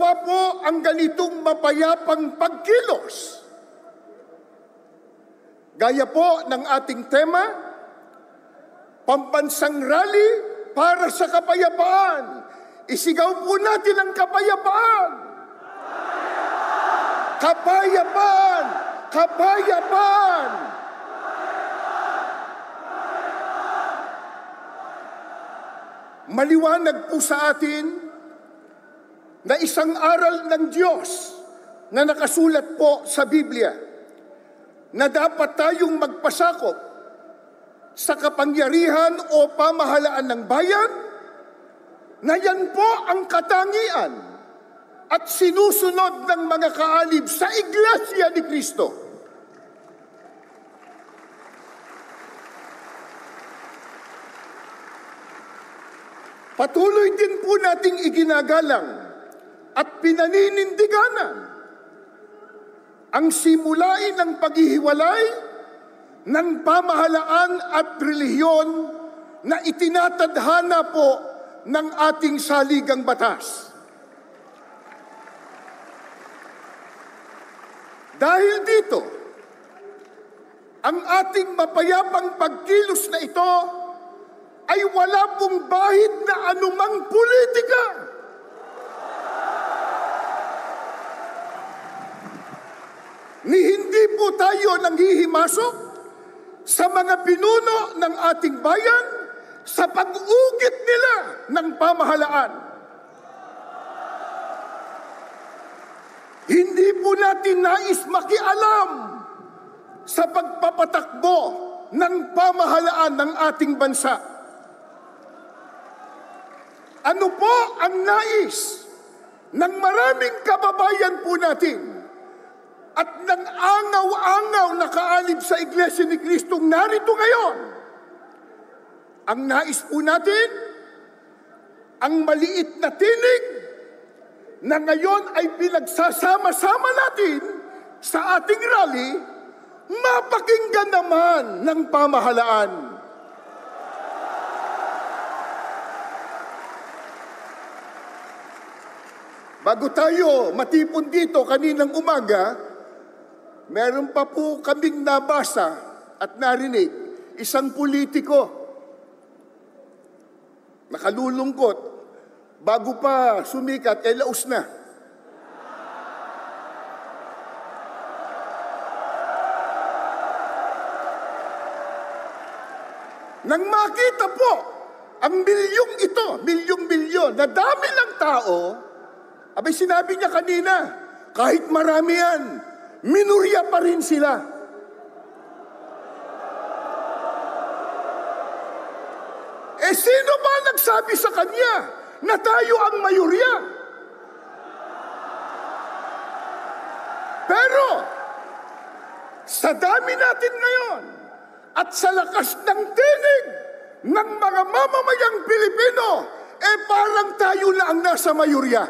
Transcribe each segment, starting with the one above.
ginagawa po ang ganitong mapayapang pagkilos. Gaya po ng ating tema, pambansang rally para sa kapayapaan. Isigaw po natin ang kapayapaan. Kapayapaan! Kapayapaan! Maliwanag po sa atin na isang aral ng Diyos na nakasulat po sa Biblia na dapat tayong magpasakop sa kapangyarihan o pamahalaan ng bayan, na yan po ang katangian at sinusunod ng mga kaalib sa Iglesia ni Cristo. Patuloy din po nating iginagalang at pinaninindiganan ang simulain ng paghihiwalay ng pamahalaan at relihiyon na itinatadhana po ng ating saligang batas. Dahil dito, ang ating mapayapang pagkilos na ito ay wala pong bahid na anumang politika. Ni hindi po tayo nanghihimasok sa mga pinuno ng ating bayan sa pag-ugit nila ng pamahalaan. Hindi po natin nais makialam sa pagpapatakbo ng pamahalaan ng ating bansa. Ano po ang nais ng maraming kababayan po natin at ng angaw-angaw na kaalib sa Iglesia ni Cristong narito ngayon? Ang nais po natin, ang maliit na tinig na ngayon ay pinagsasama-sama natin sa ating rally, mapakinggan naman ng pamahalaan. Bago tayo matipon dito kaninang umaga, meron pa po kaming nabasa at narinig isang politiko. Nakalulungkot, bago pa sumikat, laos na. Nang makita po ang milyong ito, milyong-milyon, na dami ng tao, abay sinabi niya kanina, kahit marami yan, minurya pa rin sila. Sino ba nagsabi sa kanya na tayo ang mayorya? Pero, sa dami natin ngayon, at sa lakas ng tinig ng mga mamamayang Pilipino, parang tayo na ang nasa mayorya.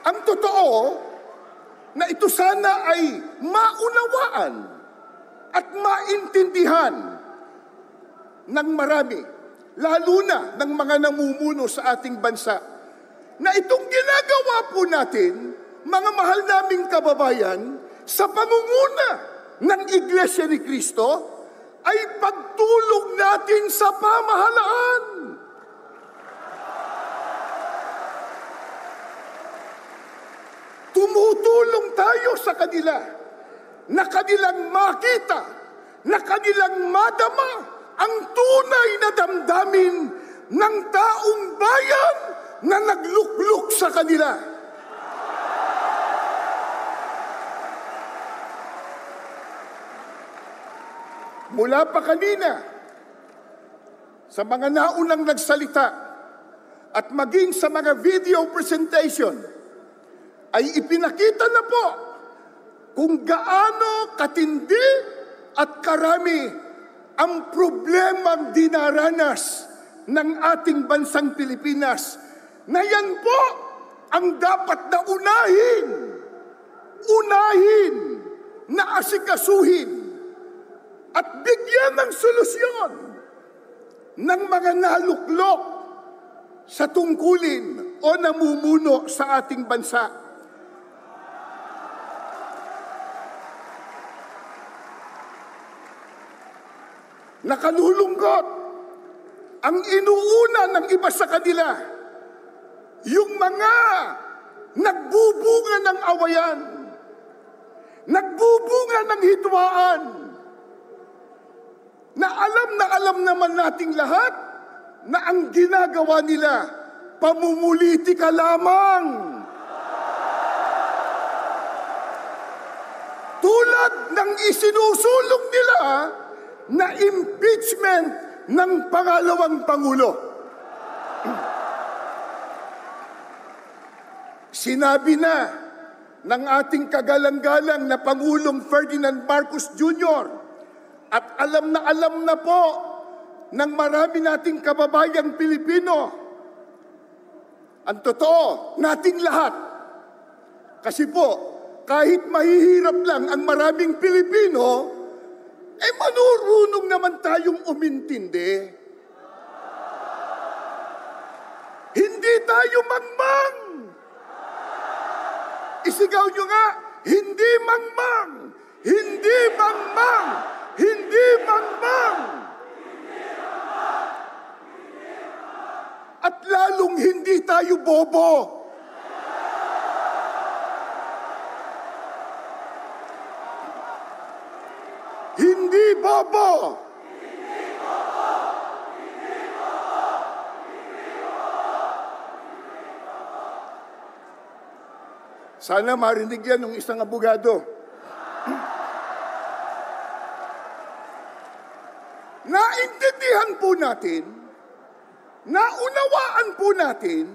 Ang totoo, na ito sana ay maunawaan at maintindihan ng marami, lalo na ng mga namumuno sa ating bansa, na itong ginagawa po natin, mga mahal naming kababayan, sa pangunguna ng Iglesia ni Cristo, ay pagtulong natin sa pamahalaan. Tumutulong tayo sa kanila na kanilang makita, na kanilang madama ang tunay na damdamin ng taong bayan na naglukluk sa kanila. Mula pa kanina, sa mga naunang nagsalita at maging sa mga video presentation, ay ipinakita na po kung gaano katindi at karami ang problemang dinaranas ng ating bansang Pilipinas, na yan po ang dapat na unahin na asikasuhin at bigyan ng solusyon ng mga naluklok sa tungkulin o namumuno sa ating bansa. Nakalulungkot ang inuuna ng iba sa kanila, yung mga nagbubunga ng awayan, nagbubunga ng hidwaan, na alam naman nating lahat na ang ginagawa nila, pamumulitika lamang. Tulad ng isinusulong nila na impeachment ng pangalawang Pangulo. Sinabi na ng ating kagalang-galang na Pangulong Ferdinand Marcos Jr. at alam na po ng marami nating kababayang Pilipino, ang totoo, nating lahat. Kasi po, kahit mahihirap lang ang maraming Pilipino, manurunong naman tayong umintindi. Hindi tayo mangmang. Isigaw nyo nga, hindi mangmang, hindi mangmang, hindi mangmang. At lalong hindi tayo bobo. Hindi bobo. Sana marinig yan ng isang abogado. Naintindihan po natin, naunawaan po natin,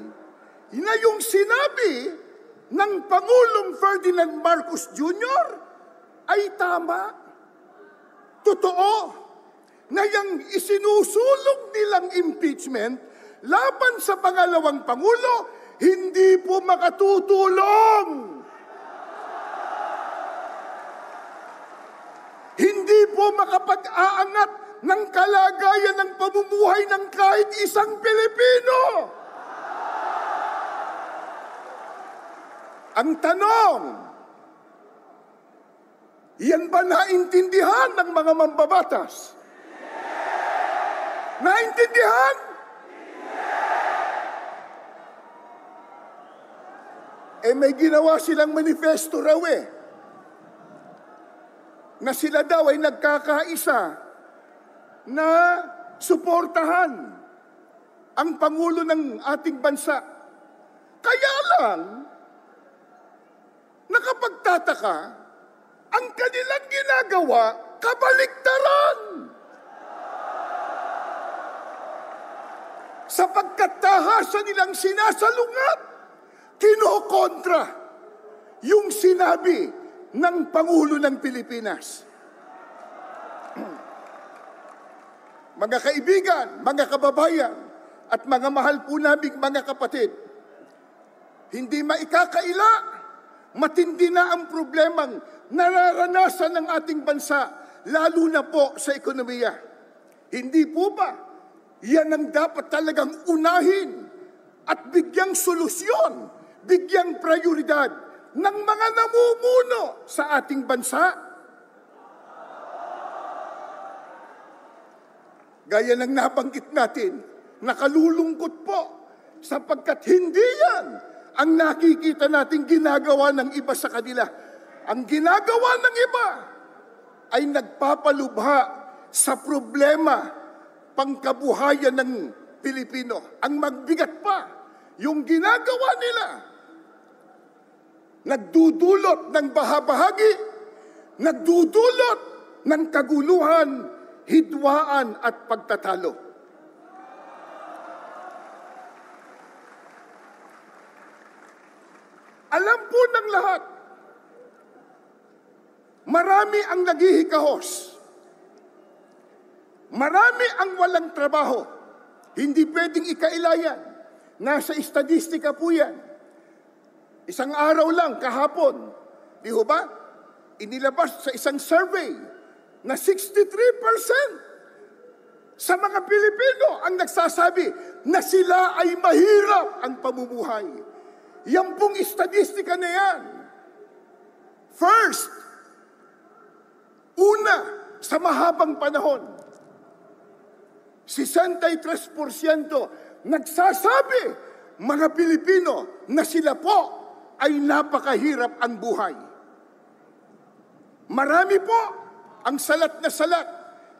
na yung sinabi ng Pangulong Ferdinand Marcos Jr. ay tama. Totoo na yung isinusulong nilang impeachment laban sa pangalawang Pangulo, hindi po makatutulong. Hindi po makapag-aangat ng kalagayan ng pamumuhay ng kahit isang Pilipino. Ang tanong, yan ba naintindihan ng mga mambabatas? Naintindihan? May ginawa silang manifesto raw na sila daw ay nagkakaisa na suportahan ang Pangulo ng ating bansa. Kaya lang, nakapagtataka, ang kanilang ginagawa, kabaliktaran. Sa pagkatahasan nilang sinasalungat, kinokontra yung sinabi ng Pangulo ng Pilipinas. Mga kaibigan, mga kababayan, at mga mahal po naming mga kapatid, hindi maikakaila, matindi na ang problemang nararanasan ng ating bansa, lalo na po sa ekonomiya. Hindi po ba yan ang dapat talagang unahin at bigyang solusyon, bigyang prioridad ng mga namumuno sa ating bansa? Gaya ng nabanggit natin, nakalulungkot po sapagkat hindi yan ang nakikita nating ginagawa ng iba sa kanila. Ang ginagawa ng iba ay nagpapalubha sa problema pangkabuhayan ng Pilipino. Ang magbigat pa, yung ginagawa nila, nagdudulot ng bahabahagi, nagdudulot ng kaguluhan, hidwaan at pagtatalo. Alam po ng lahat, marami ang naghihikahos. Marami ang walang trabaho. Hindi pwedeng ikailayan. Nasa estadistika po yan. Isang araw lang, kahapon, di ho ba? Inilabas sa isang survey na 63% sa mga Pilipino ang nagsasabi na sila ay mahirap ang pamumuhay. Yan pong statistika na yan. First, una, sa mahabang panahon, 63% nagsasabi, mga Pilipino, na sila po ay napakahirap ang buhay. Marami po ang salat na salat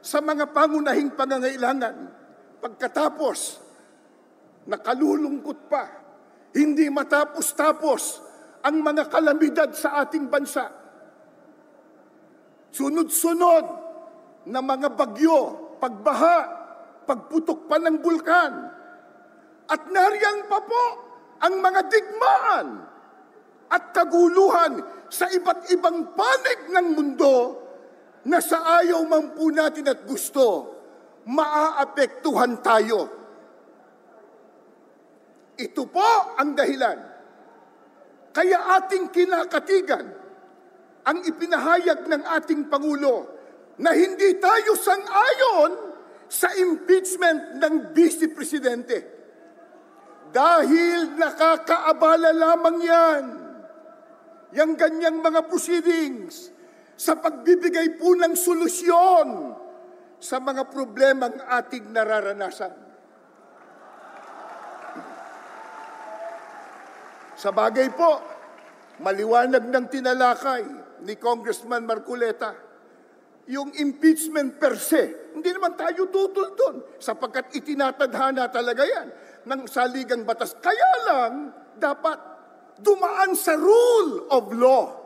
sa mga pangunahing pangangailangan. Pagkatapos, nakalulungkot pa, hindi matapos-tapos ang mga kalamidad sa ating bansa. Sunod-sunod na mga bagyo, pagbaha, pagputok pa ng bulkan. At nariyan pa po ang mga digmaan at kaguluhan sa iba't ibang panig ng mundo na sa ayaw man po natin at gusto, maaapektuhan tayo. Ito po ang dahilan. Kaya ating kinakatigan ang ipinahayag ng ating Pangulo na hindi tayo sang-ayon sa impeachment ng Vice Presidente. Dahil nakakaabala lamang yan, yung ganyang mga proceedings, sa pagbibigay po ng solusyon sa mga problemang ating nararanasan. Sa bagay po, maliwanag ng tinalakay ni Congressman Marcoleta, yung impeachment per se, hindi naman tayo tutol doon sapagkat itinatadhana talaga yan ng saligang batas. Kaya lang, dapat dumaan sa rule of law.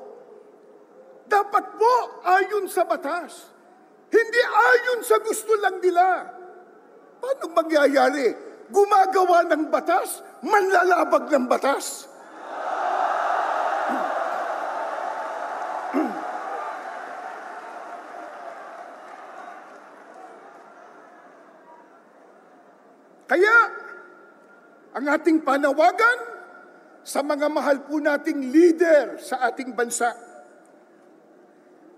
Dapat po ayon sa batas. Hindi ayon sa gusto lang nila. Paano mangyayari? Gumagawa ng batas, manlalabag ng batas. Kaya, ang ating panawagan sa mga mahal po nating leader sa ating bansa,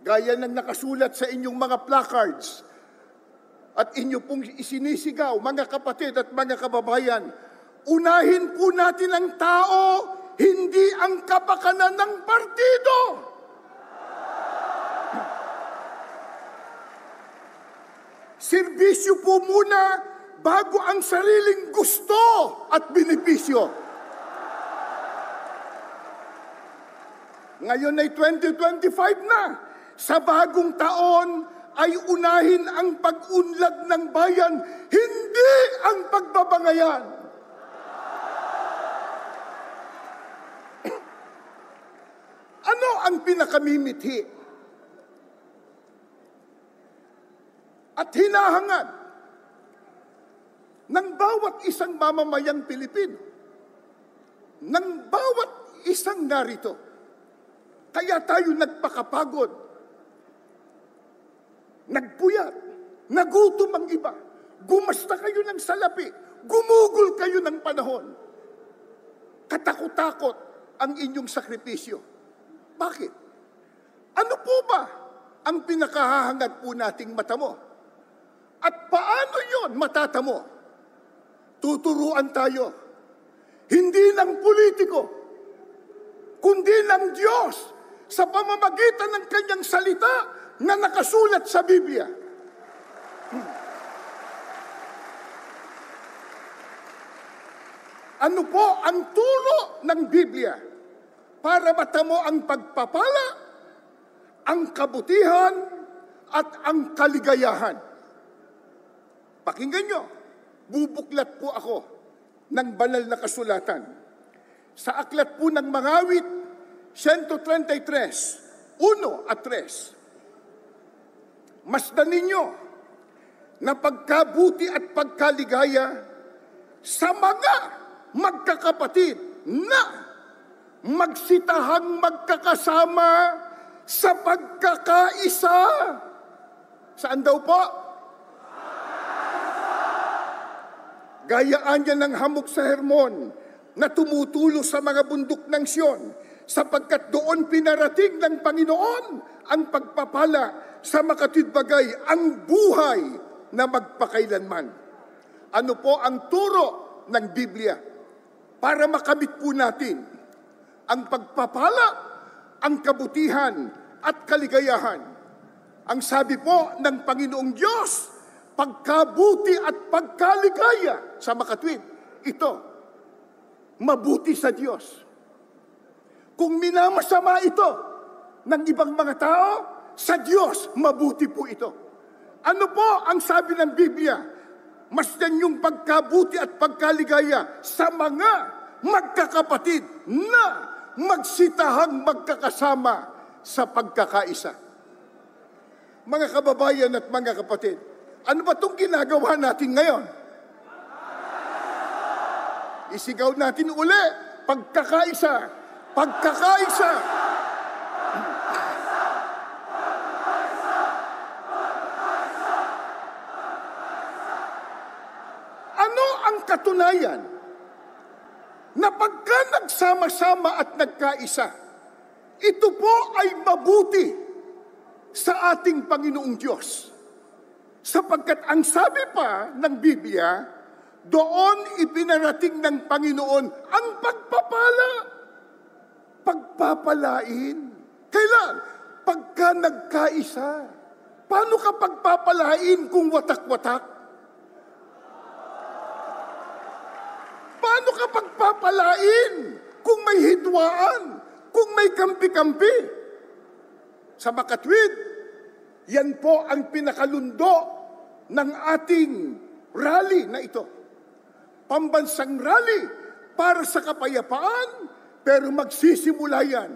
gaya ng nakasulat sa inyong mga placards at inyo pong isinisigaw, mga kapatid at mga kababayan, unahin po natin ang tao, hindi ang kapakanan ng partido. Serbisyo po muna bago ang sariling gusto at benepisyo. Ngayon ay 2025 na. Sa bagong taon ay unahin ang pag-unlad ng bayan, hindi ang pagbabangayan. Ano ang pinakamimithi at hinahangad ng bawat isang mamamayang Pilipino, ng bawat isang narito? Kaya tayo nagpakapagod, nagpuyat, nagutom ang iba, gumasta kayo ng salapi, gumugol kayo ng panahon. Katakot-takot ang inyong sakripisyo. Bakit? Ano po ba ang pinakahahangad po nating matamo? At paano yon matatamo? Tuturuan tayo, hindi ng politiko, kundi ng Diyos sa pamamagitan ng kanyang salita na nakasulat sa Biblia. Ano po ang turo ng Biblia para matamo ang pagpapala, ang kabutihan, at ang kaligayahan? Pakinggan nyo, bubuklat po ako ng banal na kasulatan. Sa aklat po ng Mangawit, 133, 1 at 3. Masdan ninyo na pagkabuti at pagkaligaya sa mga magkakapatid na magsitahang magkakasama sa pagkakaisa. Saan daw po? Gayaan niya ng hamog sa Hermon na tumutulo sa mga bundok ng Sion, sapagkat doon pinarating ng Panginoon ang pagpapala sa makatwid bagay, ang buhay na magpakailanman. Ano po ang turo ng Biblia para makamit po natin ang pagpapala, ang kabutihan at kaligayahan? Ang sabi po ng Panginoong Diyos, pagkabuti at pagkaligaya sa makatwid, ito, mabuti sa Diyos. Kung minamasama ito ng ibang mga tao, sa Diyos, mabuti po ito. Ano po ang sabi ng Biblia? Masdan yung pagkabuti at pagkaligaya sa mga magkakapatid na magsitahang magkakasama sa pagkakaisa. Mga kababayan at mga kapatid, ano ba itong ginagawa natin ngayon? Isigaw natin uli, pagkakaisa, pagkakaisa. Ano ang katunayan na pagka nagsama-sama at nagkaisa, ito po ay mabuti sa ating Panginoong Diyos? Sapagkat ang sabi pa ng Biblia, doon ipinarating ng Panginoon ang pagpapala. Pagpapalain. Kailan? Pagka nagkaisa. Paano ka pagpapalain kung watak-watak? Paano ka pagpapalain kung may hidwaan? Kung may kampi-kampi? Sa makatwid, yan po ang pinakalundo ng ating rally na ito. Pambansang rally para sa kapayapaan, pero magsisimula yan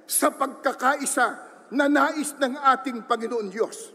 sa pagkakaisa na nais ng ating Panginoon Diyos.